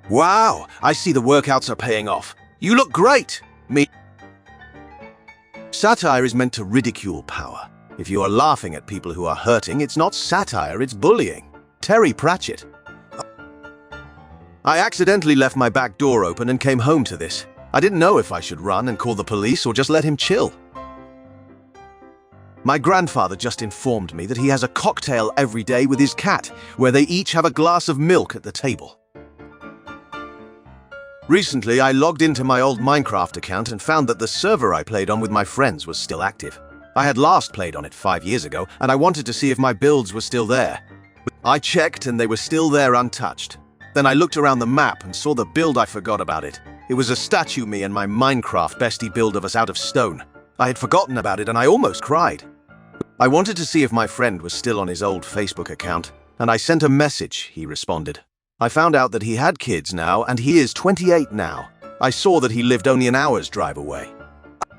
wow, I see the workouts are paying off. You look great. Me. Satire is meant to ridicule power. If you are laughing at people who are hurting, it's not satire, it's bullying. Terry Pratchett. I accidentally left my back door open and came home to this. I didn't know if I should run and call the police or just let him chill. My grandfather just informed me that he has a cocktail every day with his cat, where they each have a glass of milk at the table. Recently, I logged into my old Minecraft account and found that the server I played on with my friends was still active. I had last played on it 5 years ago, and I wanted to see if my builds were still there. I checked and they were still there untouched. Then I looked around the map and saw the build I forgot about it. It was a statue me and my Minecraft bestie build of us out of stone. I had forgotten about it and I almost cried. I wanted to see if my friend was still on his old Facebook account, and I sent a message, he responded. I found out that he had kids now, and he is 28 now. I saw that he lived only an hour's drive away.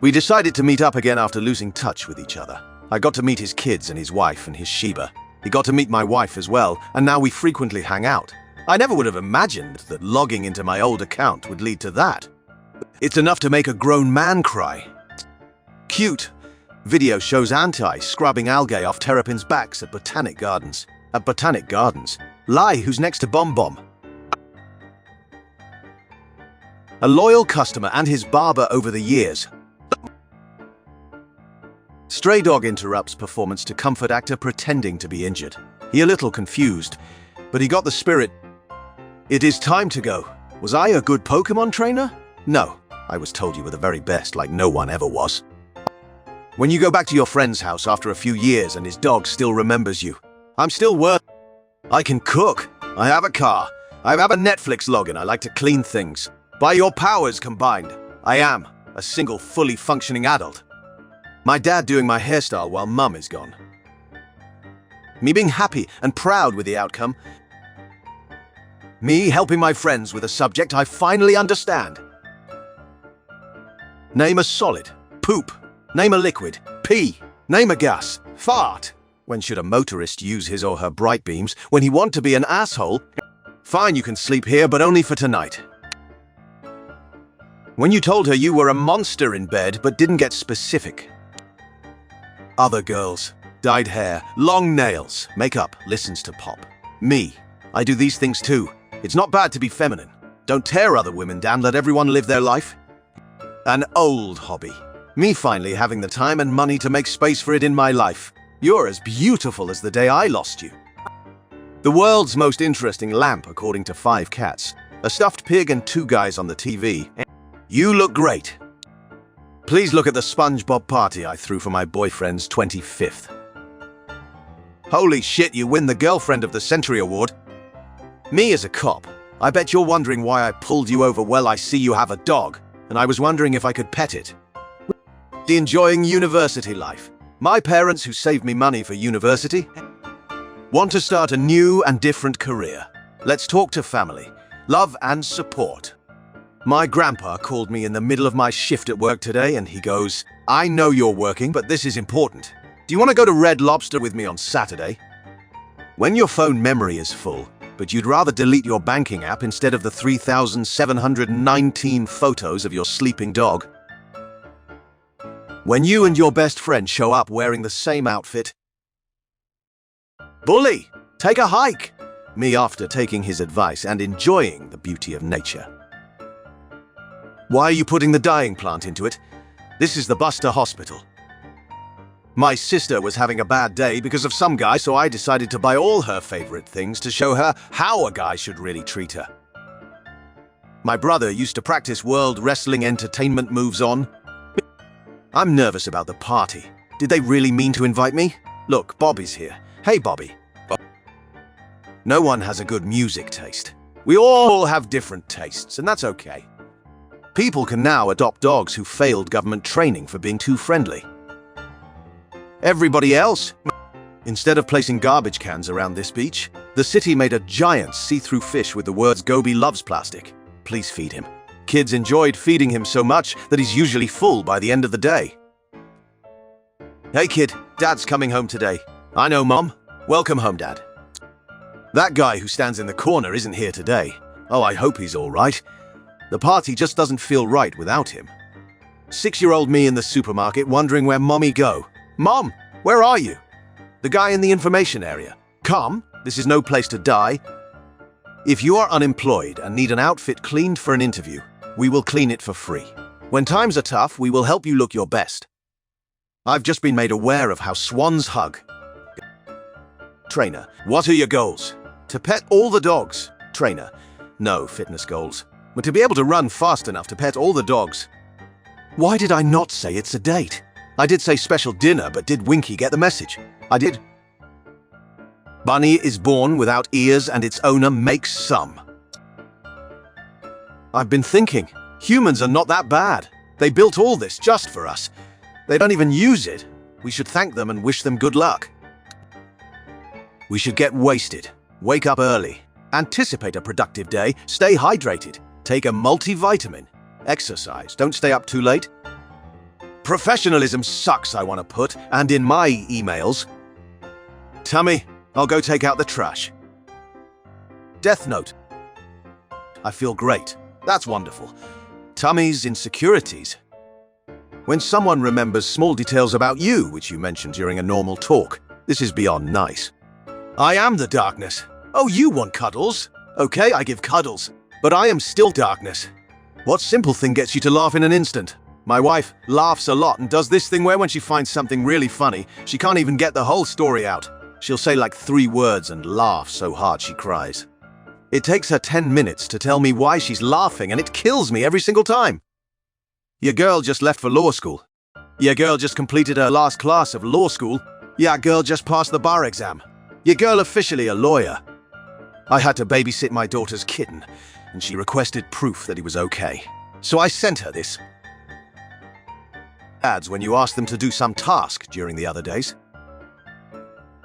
We decided to meet up again after losing touch with each other. I got to meet his kids and his wife and his Sheba. He got to meet my wife as well, and now we frequently hang out. I never would have imagined that logging into my old account would lead to that. It's enough to make a grown man cry. Cute. Video shows Anti scrubbing algae off terrapins' backs at Botanic Gardens. At Botanic Gardens? Lie, who's next to Bom Bom? A loyal customer and his barber over the years. Stray dog interrupts performance to comfort actor pretending to be injured. He a little confused, but he got the spirit. It is time to go. Was I a good Pokemon trainer? No, I was told you were the very best, like no one ever was. When you go back to your friend's house after a few years and his dog still remembers you, I'm still worth. I can cook. I have a car. I have a Netflix login. I like to clean things. By your powers combined, I am a single, fully functioning adult. My dad doing my hairstyle while mum is gone. Me being happy and proud with the outcome. Me helping my friends with a subject I finally understand. Name a solid. Poop. Name a liquid. Pee. Name a gas. Fart. When should a motorist use his or her bright beams? When he want to be an asshole? Fine, you can sleep here, but only for tonight. When you told her you were a monster in bed, but didn't get specific. Other girls. Dyed hair, long nails, makeup, listens to pop. Me. I do these things too. It's not bad to be feminine. Don't tear other women down, let everyone live their life. An old hobby. Me finally having the time and money to make space for it in my life. You're as beautiful as the day I lost you. The world's most interesting lamp, according to 5 cats, a stuffed pig and 2 guys on the TV. You look great. Please look at the SpongeBob party I threw for my boyfriend's 25th. Holy shit, you win the Girlfriend of the Century award. Me as a cop, I bet you're wondering why I pulled you over. Well, I see you have a dog, and I was wondering if I could pet it. Enjoying university life. My parents, who saved me money for university, want to start a new and different career. Let's talk to family, love and support. My grandpa called me in the middle of my shift at work today and he goes, "I know you're working, but this is important. Do you want to go to Red Lobster with me on Saturday?" When your phone memory is full, but you'd rather delete your banking app instead of the 3,719 photos of your sleeping dog. When you and your best friend show up wearing the same outfit. Bully, take a hike. Me after taking his advice and enjoying the beauty of nature. Why are you putting the dyeing plant into it? This is the Buster Hospital. My sister was having a bad day because of some guy, so I decided to buy all her favorite things to show her how a guy should really treat her. My brother used to practice World Wrestling Entertainment moves on. I'm nervous about the party. Did they really mean to invite me? Look, Bobby's here. Hey, Bobby. No one has a good music taste. We all have different tastes, and that's okay. People can now adopt dogs who failed government training for being too friendly. Everybody else? Instead of placing garbage cans around this beach, the city made a giant see-through fish with the words "Gobi loves plastic. Please feed him." Kids enjoyed feeding him so much that he's usually full by the end of the day. Hey kid, Dad's coming home today. I know, Mom. Welcome home, Dad. That guy who stands in the corner isn't here today. Oh, I hope he's all right. The party just doesn't feel right without him. 6-year-old me in the supermarket wondering where Mommy go. Mom, where are you? The guy in the information area. Come, this is no place to die. If you are unemployed and need an outfit cleaned for an interview, we will clean it for free. When times are tough, we will help you look your best. I've just been made aware of how swans hug. Trainer, what are your goals? To pet all the dogs. Trainer, no fitness goals, but to be able to run fast enough to pet all the dogs. Why did I not say it's a date? I did say special dinner, but did Winky get the message? I did. Bunny is born without ears and its owner makes some. I've been thinking, humans are not that bad. They built all this just for us. They don't even use it. We should thank them and wish them good luck. We should get wasted, wake up early, anticipate a productive day, stay hydrated, take a multivitamin, exercise, don't stay up too late. Professionalism sucks, I want to put, and in my emails. Tummy, I'll go take out the trash. Death note. I feel great. That's wonderful. Tummy's insecurities. When someone remembers small details about you, which you mentioned during a normal talk, this is beyond nice. I am the darkness. Oh, you want cuddles? Okay, I give cuddles. But I am still darkness. What simple thing gets you to laugh in an instant? My wife laughs a lot and does this thing where when she finds something really funny, she can't even get the whole story out. She'll say like 3 words and laugh so hard she cries. It takes her 10 minutes to tell me why she's laughing and it kills me every single time. Your girl just left for law school. Your girl just completed her last class of law school. Your girl just passed the bar exam. Your girl officially a lawyer. I had to babysit my daughter's kitten and she requested proof that he was okay. So I sent her this. Dads when you ask them to do some task during the other days.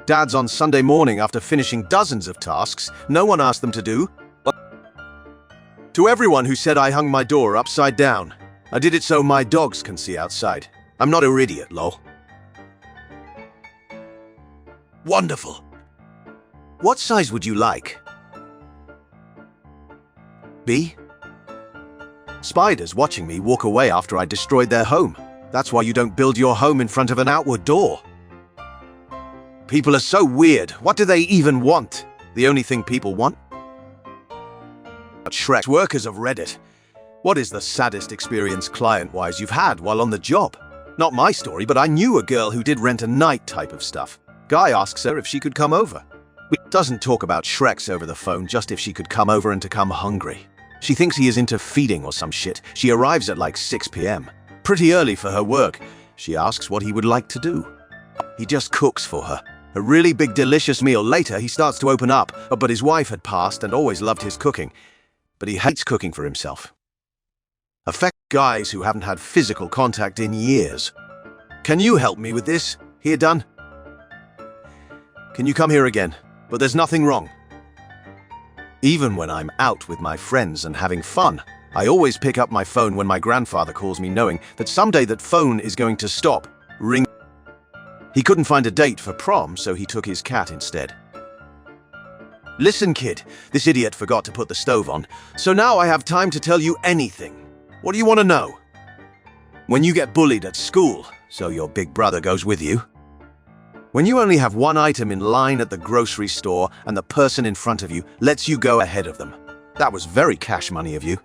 Dads on Sunday morning after finishing dozens of tasks no one asked them to do. To everyone who said I hung my door upside down, I did it so my dogs can see outside. I'm not an idiot, lol. Wonderful. What size would you like? B? Spiders watching me walk away after I destroyed their home. That's why you don't build your home in front of an outward door. People are so weird. What do they even want? The only thing people want? Shrek workers of Reddit. What is the saddest experience client-wise you've had while on the job? Not my story, but I knew a girl who did rent a night type of stuff. Guy asks her if she could come over. Doesn't talk about Shreks over the phone just if she could come over and to come hungry. She thinks he is into feeding or some shit. She arrives at like 6 p.m. Pretty early for her work. She asks what he would like to do. He just cooks for her. A really big delicious meal later, he starts to open up, but his wife had passed and always loved his cooking. But he hates cooking for himself. Affect guys who haven't had physical contact in years. Can you help me with this? Here done? Can you come here again? But there's nothing wrong. Even when I'm out with my friends and having fun, I always pick up my phone when my grandfather calls me, knowing that someday that phone is going to stop ringing. He couldn't find a date for prom, so he took his cat instead. Listen, kid, this idiot forgot to put the stove on, so now I have time to tell you anything. What do you want to know? When you get bullied at school, so your big brother goes with you. When you only have one item in line at the grocery store and the person in front of you lets you go ahead of them. That was very cash money of you.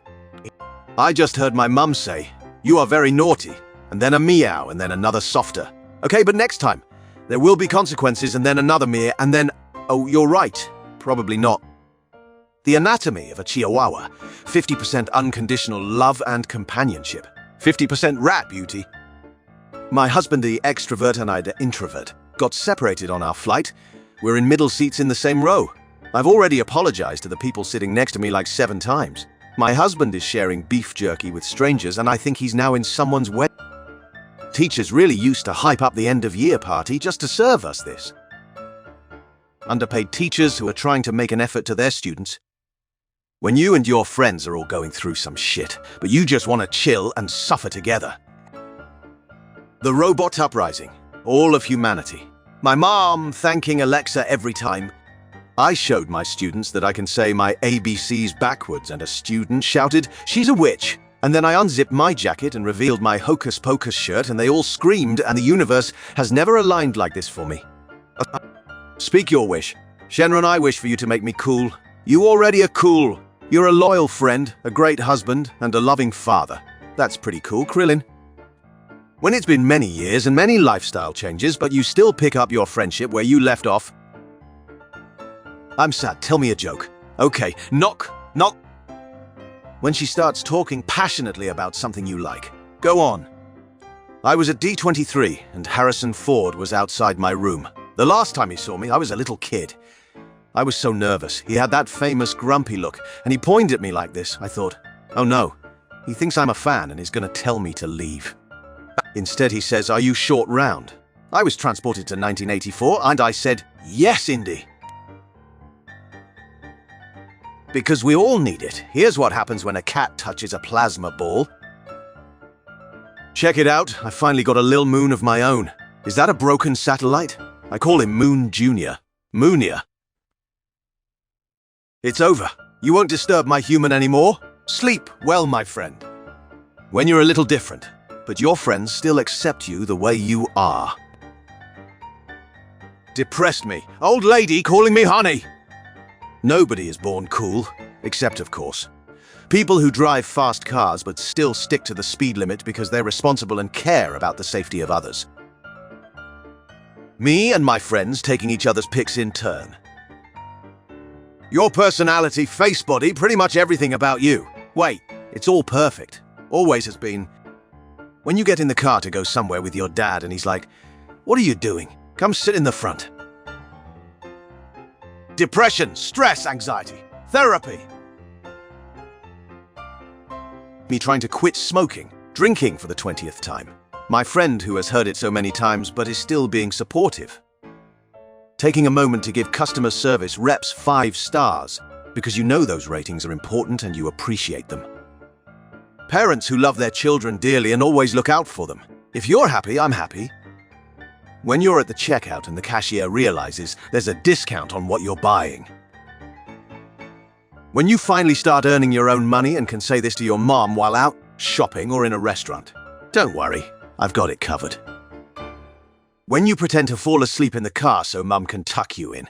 I just heard my mum say, "You are very naughty," and then a meow and then another softer. Okay, but next time, there will be consequences and then another meow and then, oh, you're right, probably not. The anatomy of a Chihuahua, 50% unconditional love and companionship, 50% rat beauty. My husband, the extrovert, and I, the introvert, got separated on our flight. We're in middle seats in the same row. I've already apologized to the people sitting next to me like 7 times. My husband is sharing beef jerky with strangers and I think he's now in someone's wedding. Teachers really used to hype up the end of year party just to serve us this. Underpaid teachers who are trying to make an effort to their students. When you and your friends are all going through some shit, but you just want to chill and suffer together. The robot uprising. All of humanity. My mom thanking Alexa every time. I showed my students that I can say my ABCs backwards and a student shouted, "She's a witch." And then I unzipped my jacket and revealed my Hocus Pocus shirt and they all screamed, and the universe has never aligned like this for me. Speak your wish. Shenron, I wish for you to make me cool. You already are cool. You're a loyal friend, a great husband, and a loving father. That's pretty cool, Krillin. When it's been many years and many lifestyle changes, but you still pick up your friendship where you left off. I'm sad, tell me a joke. Okay, knock. When she starts talking passionately about something you like. Go on. I was at D23 and Harrison Ford was outside my room. The last time he saw me, I was a little kid. I was so nervous. He had that famous grumpy look and he pointed at me like this. I thought, oh no, he thinks I'm a fan and is going to tell me to leave. Instead, he says, "Are you short round?" I was transported to 1984 and I said, "Yes, Indy." Because we all need it. Here's what happens when a cat touches a plasma ball. Check it out, I finally got a lil moon of my own. Is that a broken satellite? I call him Moon Jr. Moonier. It's over. You won't disturb my human anymore. Sleep well, my friend. When you're a little different, but your friends still accept you the way you are. Depressed me. Old lady calling me honey. Nobody is born cool, except of course. People who drive fast cars but still stick to the speed limit because they're responsible and care about the safety of others. Me and my friends taking each other's pics in turn. Your personality, face, body, pretty much everything about you. Wait, it's all perfect. Always has been. When you get in the car to go somewhere with your dad and he's like, "What are you doing? Come sit in the front." Depression, stress, anxiety, therapy. Me trying to quit smoking, drinking for the 20th time. My friend who has heard it so many times but is still being supportive. Taking a moment to give customer service reps 5 stars because you know those ratings are important and you appreciate them. Parents who love their children dearly and always look out for them. If you're happy, I'm happy. When you're at the checkout and the cashier realizes there's a discount on what you're buying. When you finally start earning your own money and can say this to your mom while out shopping or in a restaurant. Don't worry, I've got it covered. When you pretend to fall asleep in the car so mum can tuck you in.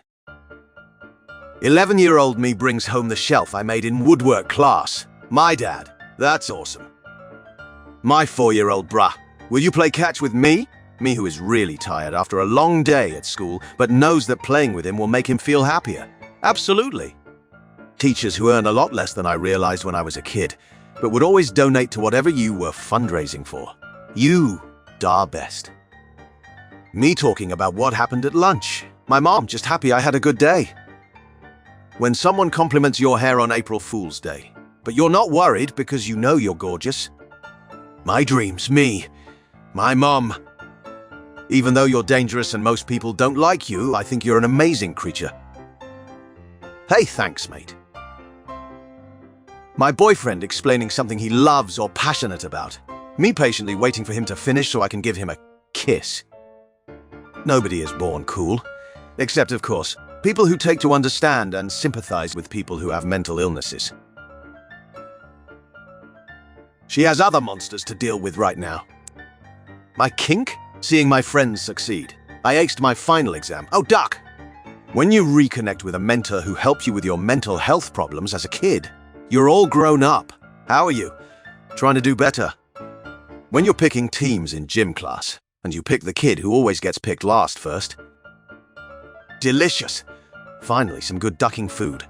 11-year-old me brings home the shelf I made in woodwork class. My dad, that's awesome. My 4-year-old bruh, will you play catch with me? Me who is really tired after a long day at school, but knows that playing with him will make him feel happier. Absolutely. Teachers who earn a lot less than I realized when I was a kid, but would always donate to whatever you were fundraising for. You are best. Me talking about what happened at lunch. My mom just happy I had a good day. When someone compliments your hair on April Fool's Day, but you're not worried because you know you're gorgeous. My dreams, me, my mom. Even though you're dangerous and most people don't like you, I think you're an amazing creature. Hey, thanks, mate. My boyfriend explaining something he loves or passionate about. Me patiently waiting for him to finish so I can give him a kiss. Nobody is born cool. Except, of course, people who take to understand and sympathize with people who have mental illnesses. She has other monsters to deal with right now. My kink? Seeing my friends succeed. I aced my final exam. Oh, Duck! When you reconnect with a mentor who helped you with your mental health problems as a kid, you're all grown up. How are you? Trying to do better. When you're picking teams in gym class, and you pick the kid who always gets picked last first. Delicious! Finally, some good ducking food.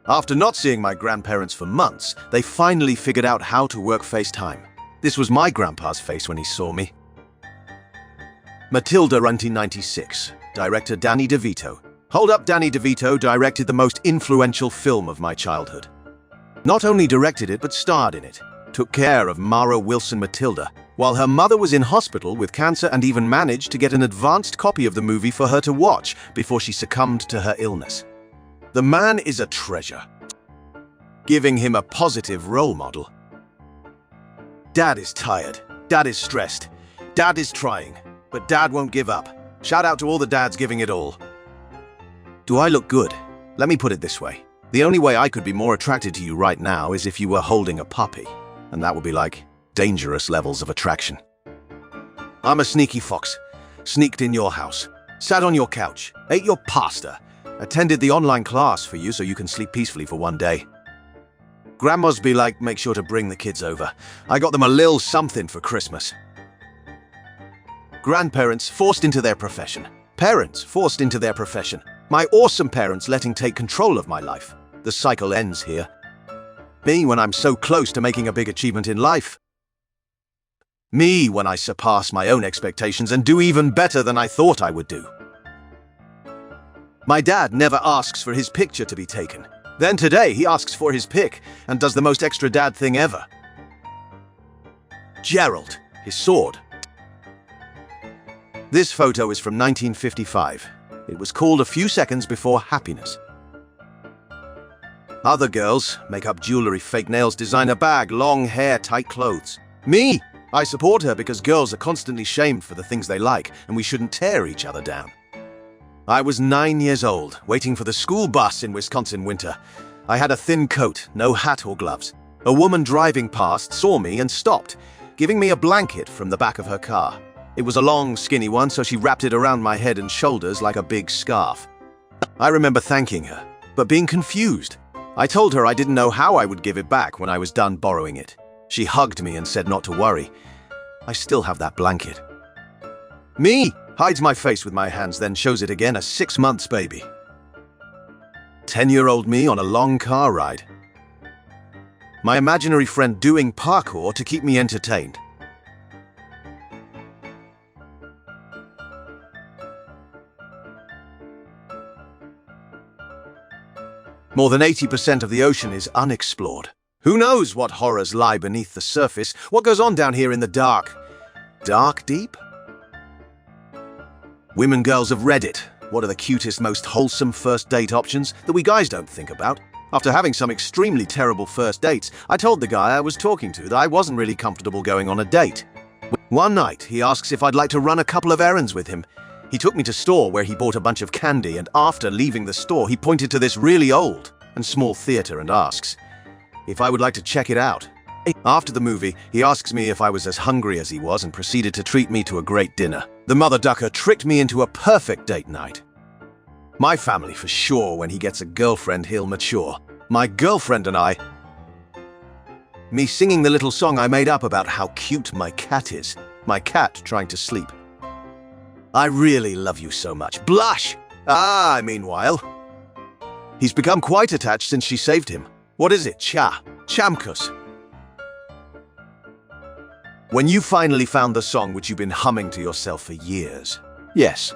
After not seeing my grandparents for months, they finally figured out how to work FaceTime. This was my grandpa's face when he saw me. Matilda 1996, director Danny DeVito. Hold up, Danny DeVito directed the most influential film of my childhood. Not only directed it, but starred in it. Took care of Mara Wilson Matilda, while her mother was in hospital with cancer and even managed to get an advanced copy of the movie for her to watch before she succumbed to her illness. The man is a treasure. Giving him a positive role model. Dad is tired. Dad is stressed. Dad is trying. But Dad won't give up. Shout out to all the dads giving it all. Do I look good? Let me put it this way. The only way I could be more attracted to you right now is if you were holding a puppy. And that would be like dangerous levels of attraction. I'm a sneaky fox. Sneaked in your house. Sat on your couch. Ate your pasta. Attended the online class for you so you can sleep peacefully for one day. Grandmas be like, make sure to bring the kids over. I got them a lil something for Christmas. Grandparents forced into their profession. Parents forced into their profession. My awesome parents letting take control of my life. The cycle ends here. Me when I'm so close to making a big achievement in life. Me when I surpass my own expectations and do even better than I thought I would do. My dad never asks for his picture to be taken. Then today he asks for his pic and does the most extra dad thing ever. Gerald, his sword. This photo is from 1955. It was called A Few Seconds Before Happiness. Other girls, makeup, jewelry, fake nails, designer bag, long hair, tight clothes. Me! I support her because girls are constantly shamed for the things they like, and we shouldn't tear each other down. I was 9 years old, waiting for the school bus in Wisconsin winter. I had a thin coat, no hat or gloves. A woman driving past saw me and stopped, giving me a blanket from the back of her car. It was a long, skinny one, so she wrapped it around my head and shoulders like a big scarf. I remember thanking her, but being confused. I told her I didn't know how I would give it back when I was done borrowing it. She hugged me and said not to worry. I still have that blanket. Me! Hides my face with my hands, then shows it again, a 6 months baby. 10-year-old me on a long car ride. My imaginary friend doing parkour to keep me entertained. More than 80% of the ocean is unexplored. Who knows what horrors lie beneath the surface? What goes on down here in the dark? Dark deep? Women girls of Reddit. What are the cutest, most wholesome first date options that we guys don't think about? After having some extremely terrible first dates, I told the guy I was talking to that I wasn't really comfortable going on a date. One night, he asks if I'd like to run a couple of errands with him. He took me to a store where he bought a bunch of candy, and after leaving the store, he pointed to this really old and small theater and asks if I would like to check it out. After the movie, he asks me if I was as hungry as he was and proceeded to treat me to a great dinner. The mother ducker tricked me into a perfect date night. My family for sure, when he gets a girlfriend, he'll mature. My girlfriend and I. Me singing the little song I made up about how cute my cat is. My cat trying to sleep. I really love you so much. Blush! Meanwhile, he's become quite attached since she saved him. What is it? Chamkus. When you finally found the song which you've been humming to yourself for years. Yes.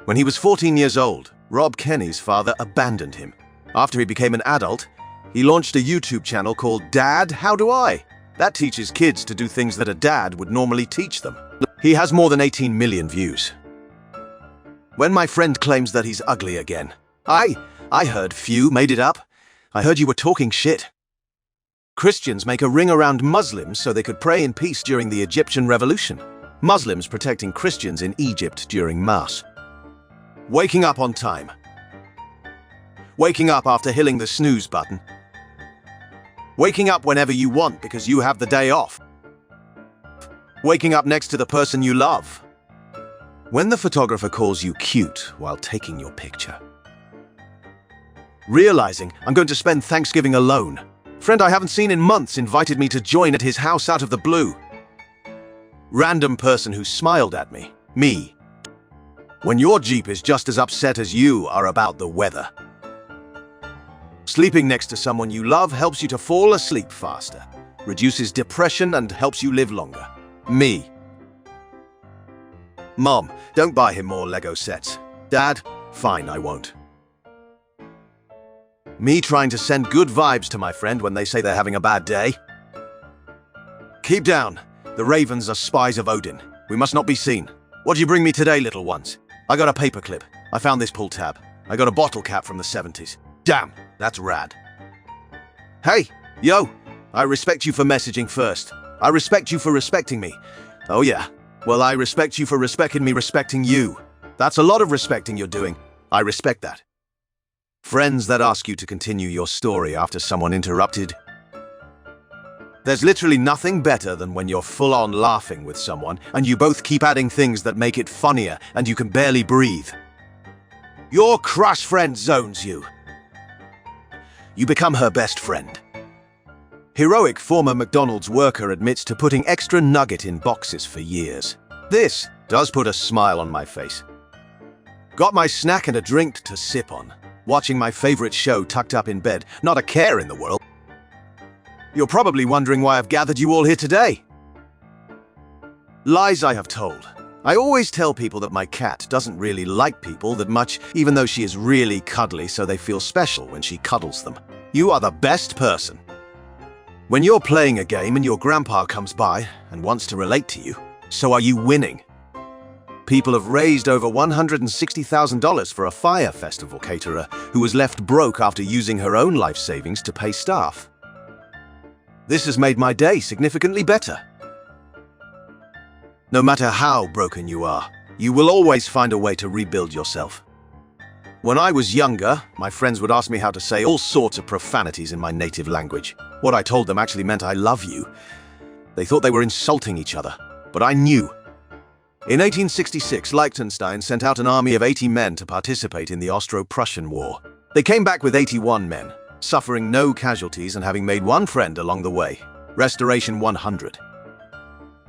When he was 14 years old, Rob Kenny's father abandoned him. After he became an adult, he launched a YouTube channel called Dad, How Do I? That teaches kids to do things that a dad would normally teach them. He has more than 18 million views. When my friend claims that he's ugly again, I heard few made it up. I heard you were talking shit. Christians make a ring around Muslims so they could pray in peace during the Egyptian Revolution. Muslims protecting Christians in Egypt during Mass. Waking up on time. Waking up after hitting the snooze button. Waking up whenever you want because you have the day off. Waking up next to the person you love. When the photographer calls you cute while taking your picture. Realizing I'm going to spend Thanksgiving alone. Friend I haven't seen in months invited me to join at his house out of the blue. Random person who smiled at me. Me. When your Jeep is just as upset as you are about the weather. Sleeping next to someone you love helps you to fall asleep faster, reduces depression and helps you live longer. Me. Mom, don't buy him more Lego sets. Dad, fine, I won't. Me trying to send good vibes to my friend when they say they're having a bad day. Keep down. The ravens are spies of Odin. We must not be seen. What'd you bring me today, little ones? I got a paperclip. I found this pull tab. I got a bottle cap from the 70s. Damn, that's rad. Hey, yo, I respect you for messaging first. I respect you for respecting me. Oh yeah, well I respect you for respecting me respecting you. That's a lot of respecting you're doing. I respect that. Friends that ask you to continue your story after someone interrupted. There's literally nothing better than when you're full-on laughing with someone and you both keep adding things that make it funnier and you can barely breathe. Your crush friend zones you. You become her best friend. Heroic former McDonald's worker admits to putting extra nugget in boxes for years. This does put a smile on my face. Got my snack and a drink to sip on. Watching my favorite show tucked up in bed, not a care in the world. You're probably wondering why I've gathered you all here today. Lies I have told. I always tell people that my cat doesn't really like people that much, even though she is really cuddly so they feel special when she cuddles them. You are the best person. When you're playing a game and your grandpa comes by and wants to relate to you, so are you winning? People have raised over $160,000 for a fire festival caterer who was left broke after using her own life savings to pay staff. This has made my day significantly better. No matter how broken you are, you will always find a way to rebuild yourself. When I was younger, my friends would ask me how to say all sorts of profanities in my native language. What I told them actually meant I love you. They thought they were insulting each other, but I knew. In 1866, Liechtenstein sent out an army of 80 men to participate in the Austro-Prussian War. They came back with 81 men, suffering no casualties and having made one friend along the way. Restoration 100.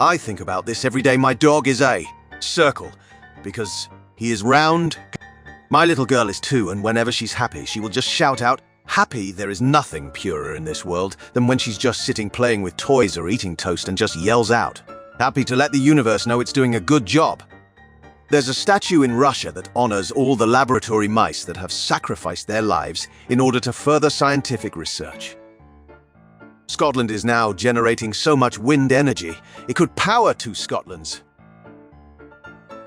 I think about this every day. My dog is a circle, because he is round. My little girl is 2, and whenever she's happy, she will just shout out, "Happy!" There is nothing purer in this world than when she's just sitting playing with toys or eating toast and just yells out. Happy to let the universe know it's doing a good job. There's a statue in Russia that honors all the laboratory mice that have sacrificed their lives in order to further scientific research. Scotland is now generating so much wind energy, it could power 2 Scotlands.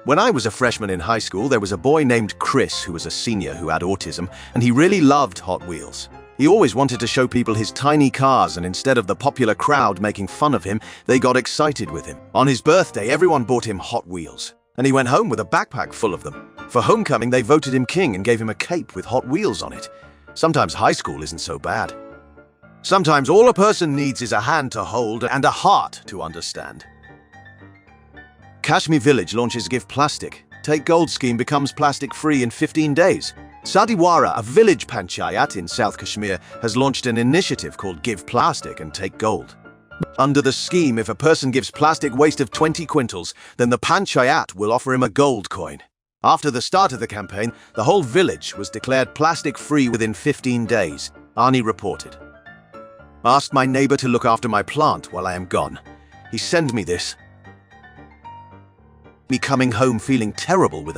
When I was a freshman in high school, there was a boy named Chris who was a senior who had autism, and he really loved Hot Wheels. He always wanted to show people his tiny cars, and instead of the popular crowd making fun of him, they got excited with him. On his birthday, everyone bought him Hot Wheels, and he went home with a backpack full of them. For homecoming, they voted him king and gave him a cape with Hot Wheels on it. Sometimes high school isn't so bad. Sometimes all a person needs is a hand to hold and a heart to understand. Kashmir Village launches Give Plastic. Take Gold scheme becomes plastic-free in 15 days. Sadiwara, a village panchayat in South Kashmir, has launched an initiative called Give Plastic and Take Gold. Under the scheme, if a person gives plastic waste of 20 quintals, then the panchayat will offer him a gold coin. After the start of the campaign, the whole village was declared plastic-free within 15 days, Arnie reported. Asked my neighbor to look after my plant while I am gone. He sent me this. Me coming home feeling terrible with